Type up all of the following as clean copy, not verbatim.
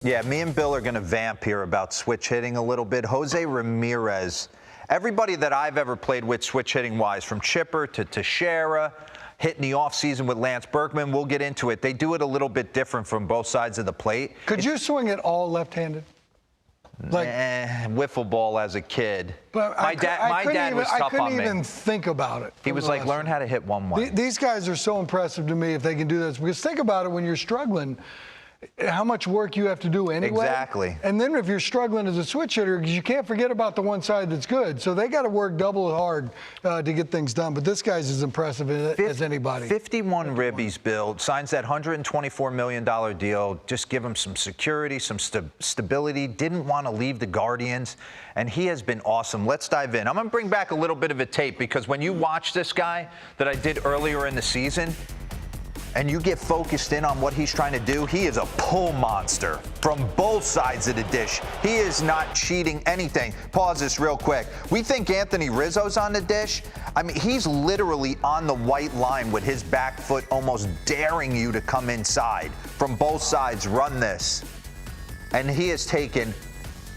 Yeah, me and Bill are going to vamp here about switch hitting a little bit. José Ramírez, everybody that I've ever played with switch hitting-wise, from Chipper to Teixeira, hitting the offseason with Lance Berkman, we'll get into it. They do it a little bit different from both sides of the plate. Could you swing it all left-handed? Like wiffle ball as a kid. But my dad was tough on me. I couldn't even think about it. He was like, learn how to hit one way. These guys are so impressive to me if they can do this. Because think about it, when you're struggling, how much work you have to do anyway. Exactly. And then if you're struggling as a switch hitter, because you can't forget about the one side that's good. So they got to work double hard to get things done. But this guy's as impressive as anybody. 51 ribbies, Bill. Signs that $124 million deal. Just give him some security, some stability. Didn't want to leave the Guardians. And he has been awesome. Let's dive in. I'm going to bring back a little bit of a tape, because when you watch this guy that I did earlier in the season, and you get focused in on what he's trying to do, he is a pull monster from both sides of the dish. He is not cheating anything. Pause this real quick. We think Anthony Rizzo's on the dish. I mean, he's literally on the white line with his back foot, almost daring you to come inside. From both sides, run this. And he has taken...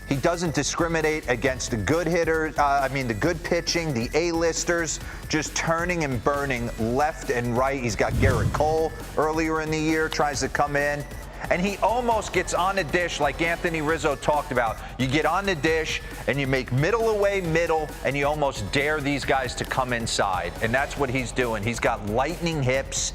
He doesn't discriminate against the good hitters, the good pitching, the A-listers, just turning and burning left and right. He's got Garrett Cole earlier in the year, tries to come in. And he almost gets on the dish like Anthony Rizzo talked about. You get on the dish and you make middle away middle, and you almost dare these guys to come inside. And that's what he's doing. He's got lightning hips.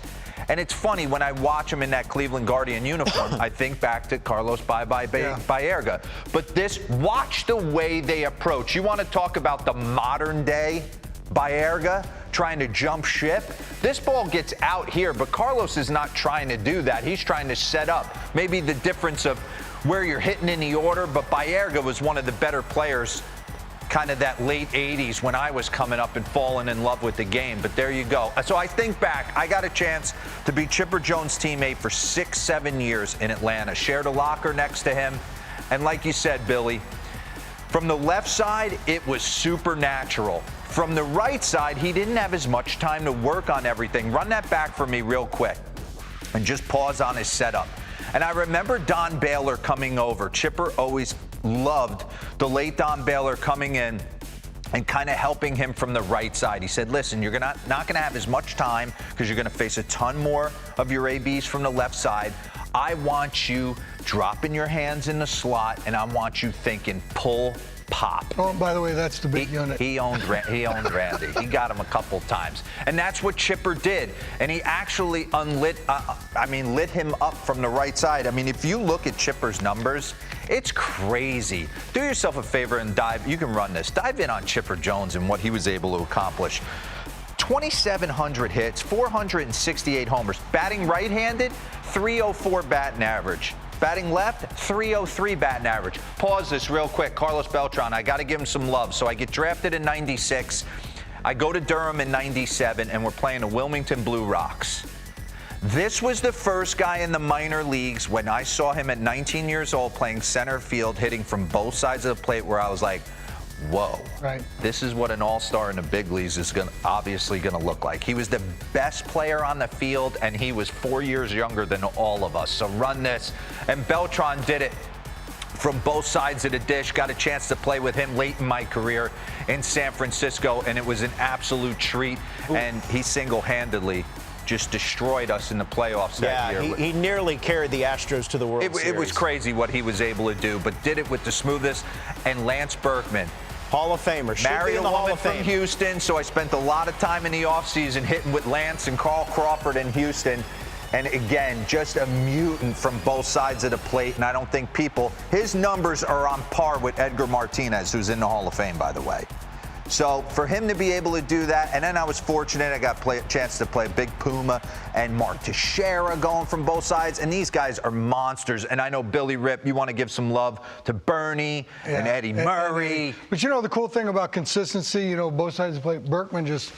And it's funny, when I watch him in that Cleveland Guardian uniform, I think back to Carlos Baerga. But watch the way they approach. You want to talk about the modern day Baerga trying to jump ship? This ball gets out here, but Carlos is not trying to do that. He's trying to set up. Maybe the difference of where you're hitting in the order, but Baerga was one of the better players kind of that late 80s when I was coming up and falling in love with the game. But there you go. So I think back, I got a chance to be Chipper Jones' teammate for 6-7 years in Atlanta. Shared a locker next to him. And like you said, Billy, from the left side, it was supernatural. From the right side, he didn't have as much time to work on everything. Run that back for me real quick and just pause on his setup. And I remember Don Baylor coming over. Chipper always loved the late Don Baylor coming in and kind of helping him from the right side. He said, listen, you're not going to have as much time because you're going to face a ton more of your ABs from the left side. I want you dropping your hands in the slot, and I want you thinking pull, pop. Oh, by the way, that's the big unit. He owned Randy. He got him a couple times. And that's what Chipper did. And he actually lit him up from the right side. I mean, if you look at Chipper's numbers, it's crazy. Do yourself a favor and you can run this. Dive in on Chipper Jones and what he was able to accomplish. 2,700 hits, 468 homers. Batting right-handed, 304 batting average. Batting left, 303 batting average. Pause this real quick. Carlos Beltran, I got to give him some love. So I get drafted in 96. I go to Durham in 97, and we're playing the Wilmington Blue Rocks. This was the first guy in the minor leagues when I saw him at 19 years old playing center field, hitting from both sides of the plate, where I was like, whoa, right. This is what an all-star in the big leagues is obviously going to look like. He was the best player on the field, and he was 4 years younger than all of us. So run this. And Beltran did it from both sides of the dish. Got a chance to play with him late in my career in San Francisco, and it was an absolute treat. Ooh. And he single-handedly just destroyed us in the playoffs that year. He nearly carried the Astros to the World Series. It was crazy what he was able to do, but did it with the smoothest. And Lance Berkman, Hall of Famer. Married a woman from Houston, so I spent a lot of time in the offseason hitting with Lance and Carl Crawford in Houston. And again, just a mutant from both sides of the plate. And I don't think his numbers are on par with Edgar Martinez, who's in the Hall of Fame, by the way. So for him to be able to do that, and then I was fortunate, I got a chance to play Big Puma and Mark Teixeira going from both sides, and these guys are monsters. And I know Billy Rip, you want to give some love to Bernie and Eddie Murray. But you know the cool thing about consistency, both sides of the plate, Berkman just...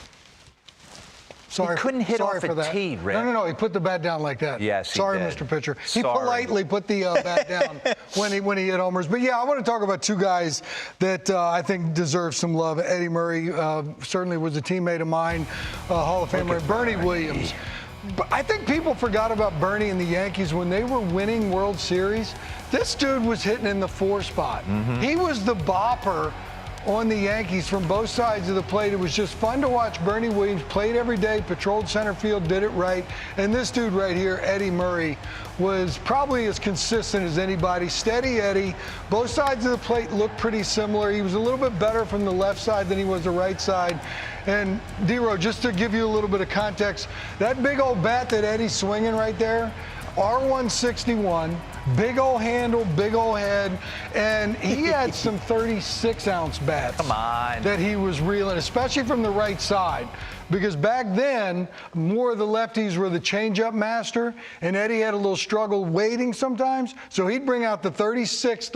He couldn't hit off a tee, Rick. No. He put the bat down like that. Yes, Sorry, he did. Mr. Pitcher. He politely put the bat down when he hit homers. But, yeah, I want to talk about two guys that I think deserve some love. Eddie Murray certainly was a teammate of mine, Hall of Famer. Bernie Williams. But I think people forgot about Bernie and the Yankees when they were winning World Series. This dude was hitting in the 4 spot. He was the bopper on the Yankees from both sides of the plate. It was just fun to watch. Bernie Williams played every day, patrolled center field, did it right. And this dude right here, Eddie Murray, was probably as consistent as anybody. Steady Eddie. Both sides of the plate looked pretty similar. He was a little bit better from the left side than he was the right side. And D-Ro, just to give you a little bit of context, that big old bat that Eddie's swinging right there, R161, big old handle, big old head, and he had some 36-ounce bats. Come on. That he was reeling, especially from the right side. Because back then, more of the lefties were the changeup master, and Eddie had a little struggle waiting sometimes, so he'd bring out the 36,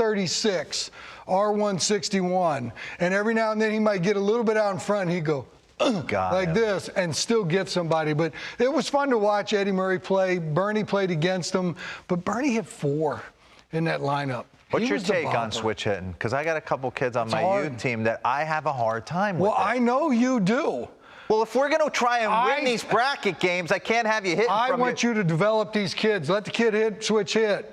R161, and every now and then he might get a little bit out in front, and he'd go, like this, and still get somebody. But it was fun to watch Eddie Murray play. Bernie played against him, but Bernie hit 4 in that lineup. What's your take on switch hitting? Because I got a couple kids on my youth team that I have a hard time with. Well, I know you do. Well, if we're going to try and win these bracket games, I can't have you hitting from I want you to develop these kids. Let the kid switch hit.